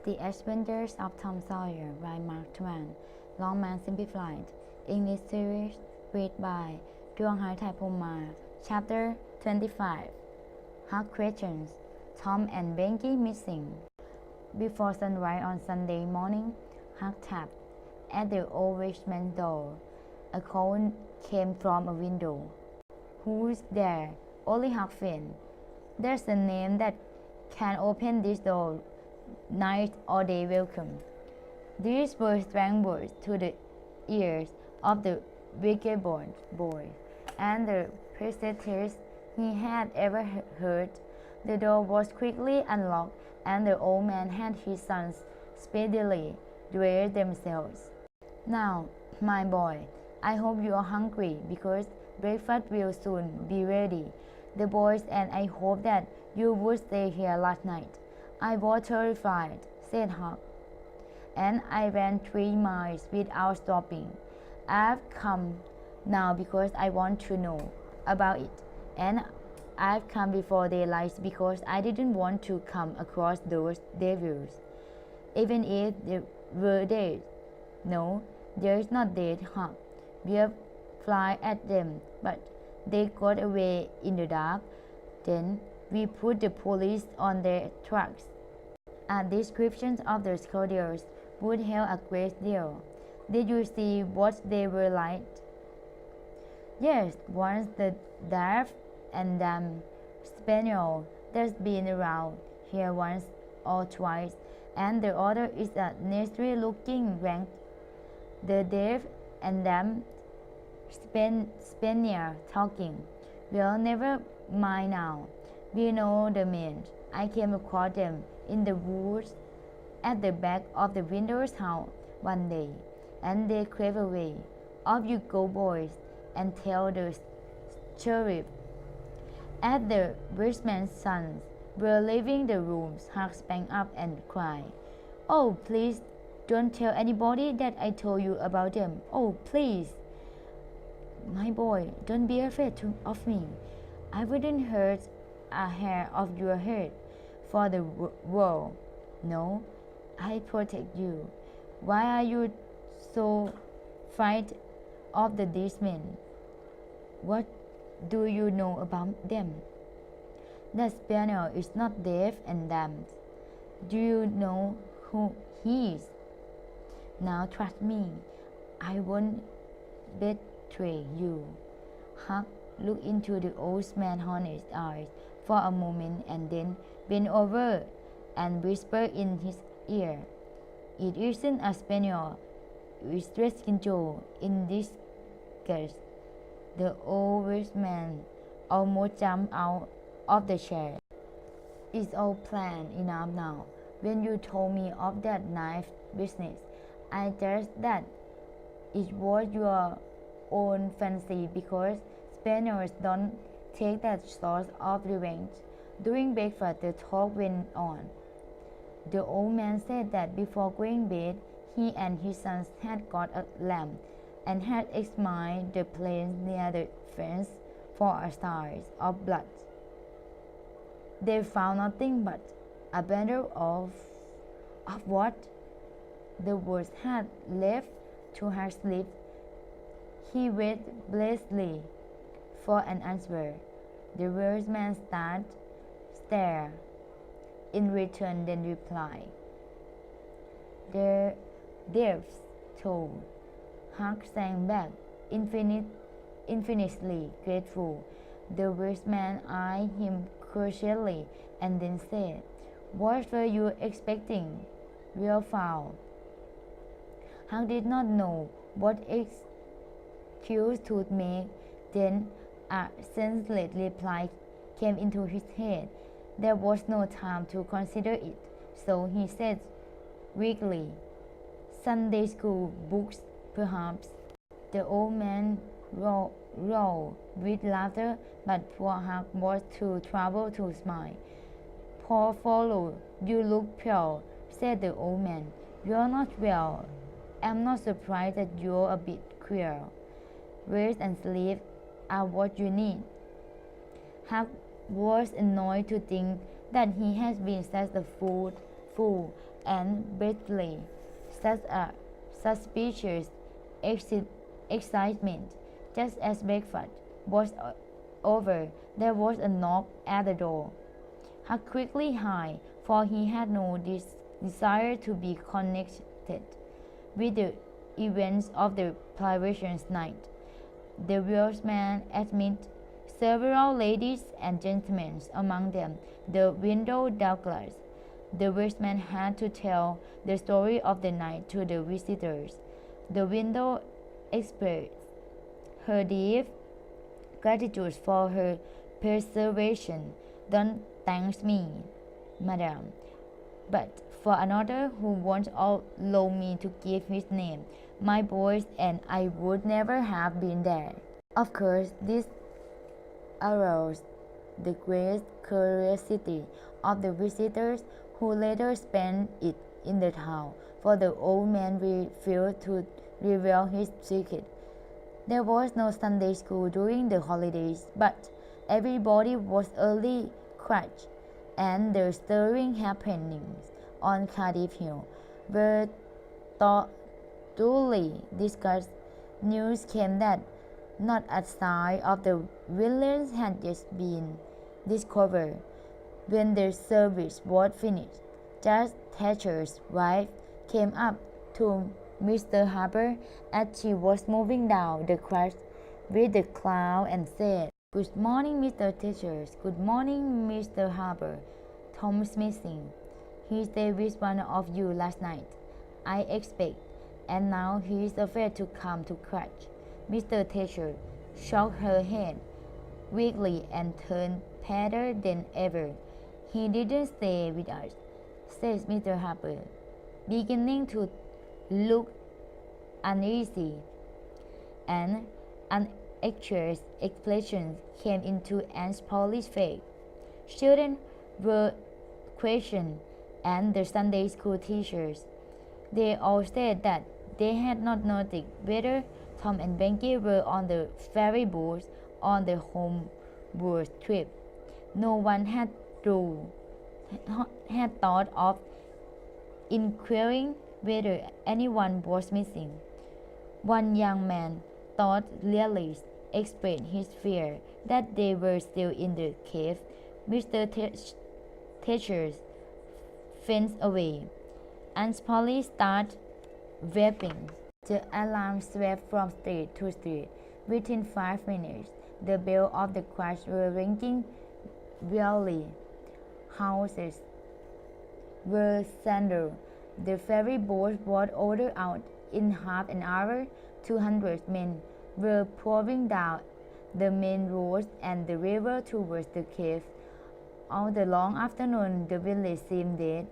The Adventures of Tom Sawyer by Mark Twain. Longman Simplified. English series. Read by Duong Thai Poma. Chapter 25. Hard Questions. Tom and Benki missing. Before sunrise on Sunday morning, Huck tapped at the old man's door. A call came from a window. "Who's there?" "Only Huck Finn." "There's a name that can open this door. Night or day welcome." These were strange words to the ears of the wicked boy, and the pleasantest he had ever heard. The door was quickly unlocked, and the old man had his sons speedily dress themselves. "Now, my boy, I hope you are hungry, because breakfast will soon be ready. The boys and I hope that you would stay here last night." "I was terrified," said Huck, "and I ran 3 miles without stopping. I've come now because I want to know about it, and I've come before daylight because I didn't want to come across those devils, even if they were dead." "No, they're not dead, Huck. We'll fly at them, but they got away in the dark. Then we put the police on their tracks." A description of the soldiers would help a great deal. "Did you see what they were like?" "Yes, one's the deaf and dumb spaniel that's been around here once or twice, and the other is a nasty-looking rank. The deaf and dumb spaniel talking. Well, never mind now. We know the men. I came across them in the woods at the back of the Windows house one day, and they crept away. Off you go, boys, and tell the sheriff." As the Richmond's sons were leaving the rooms, Huck sprang up and cried, "Oh, please don't tell anybody that I told you about them. Oh, please." "My boy, don't be afraid of me. I wouldn't hurt a hair of your head for the world. No, I protect you. Why are you so frightened of these men? What do you know about them?" "The spaniel is not deaf and dumb. Do you know who he is? Now trust me. I won't betray you." Huck looked into the old man's honest eyes for a moment, and then bent over and whispered in his ear, "It isn't a spaniel. It's Dreskin Joe in disguise." The old man almost jumped out of the chair. "It's all plain enough now. When you told me of that knife business, I guessed that it was your own fancy, because spaniels don't take that sort of revenge." During breakfast, the talk went on. The old man said that before going to bed, he and his sons had got a lamp and had examined the place near the fence for a sign of blood. They found nothing but a bundle of what? The words had left to her sleep. He waited blessedly for an answer. The rich man stared in return, then replied, "The death's toll." Huck sank back, infinitely grateful. The rich man eyed him curiously and then said, "What were you expecting?" "Real foul." Huck did not know what excuse to make. Then a senseless reply came into his head. There was no time to consider it, so he said weakly, "Sunday school books, perhaps." The old man roared with laughter, but poor Huck was too troubled to smile. "Poor fellow, you look pale," said the old man. "You're not well. I'm not surprised that you're a bit queer. Rest and sleep are what you need." Huck was annoyed to think that he had been such a fool, and breathlessly, such a suspicious excitement. Just as breakfast was over, there was a knock at the door. Huck quickly hid, for he had no desire to be connected with the events of the previous night. The wheelsman admitted several ladies and gentlemen, among them the widow Douglas. The wheelsman had to tell the story of the night to the visitors. The widow expressed her deep gratitude for her preservation. "Don't thank me, madam, but for another who won't allow me to give his name. My boys and I would never have been there." Of course, this aroused the great curiosity of the visitors, who later spent it in the town, for the old man refused to reveal his secret. There was no Sunday school during the holidays, but everybody was early crushed, and the stirring happenings on Cardiff Hill were thoroughly discussed. News came that not a sign of the villains had yet been discovered. When the service was finished, Judge Thatcher's wife came up to Mr. Harper as she was moving down the crest with the cloud and said, "Good morning, Mr. Thatcher." "Good morning, Mr. Harper. Tom's missing. He stayed with one of you last night, I expect, and now he is afraid to come to church." Mr. Thatcher shook her head weakly and turned paler than ever. "He didn't stay with us," said Mr. Harper, beginning to look uneasy. And an anxious expression came into Aunt Polly's face. Children were questioned, and the Sunday school teachers. They all said that they had not noticed whether Tom and Becky were on the ferry boat on the homeward trip. No one had thought of inquiring whether anyone was missing. One young man thoughtfully expressed his fear that they were still in the cave. Mr. Thatcher fenced away. Aunt Polly started weeping. The alarm swept from street to street. Within 5 minutes, the bell of the church were ringing wildly. Houses were sundered. The ferry boat was ordered out. In half an hour, 200 men were pouring down the main road and the river towards the cave. All the long afternoon, the village seemed dead.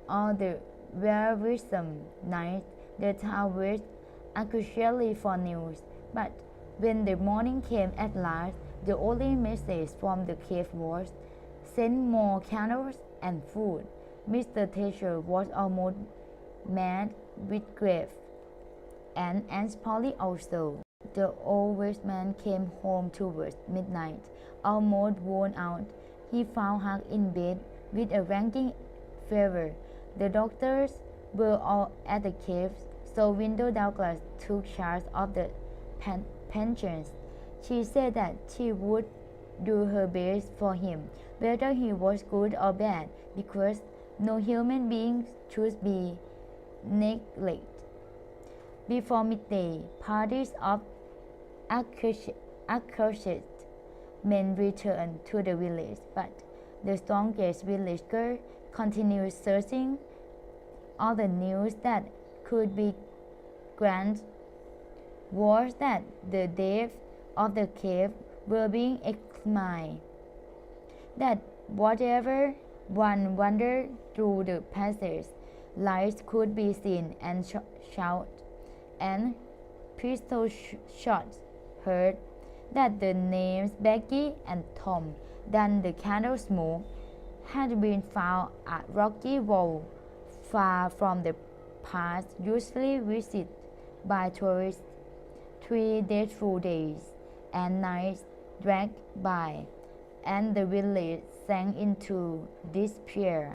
All the wearisome night, the town waited anxiously for news. But when the morning came at last, the only message from the cave was, "Send more candles and food." Mr. Thatcher was almost mad with grief, and Aunt Polly also. The old man came home towards midnight, almost worn out. He found Huck in bed with a raging fever. The doctors were all at the cave, so Widow Douglas took charge of the pensions. She said that she would do her best for him, whether he was good or bad, because no human being should be neglected. Before midday, parties of accursed men returned to the village, but the strongest village girl continued searching. All the news that could be granted was that the depths of the cave were being examined, that whatever one wandered through the passage, lights could be seen and shouted, and pistol shots heard, that the names Becky and Tom, then the candle smoke, had been found at rocky wall far from the paths usually visited by tourists. 3 dreadful days and nights dragged by, and the village sank into despair.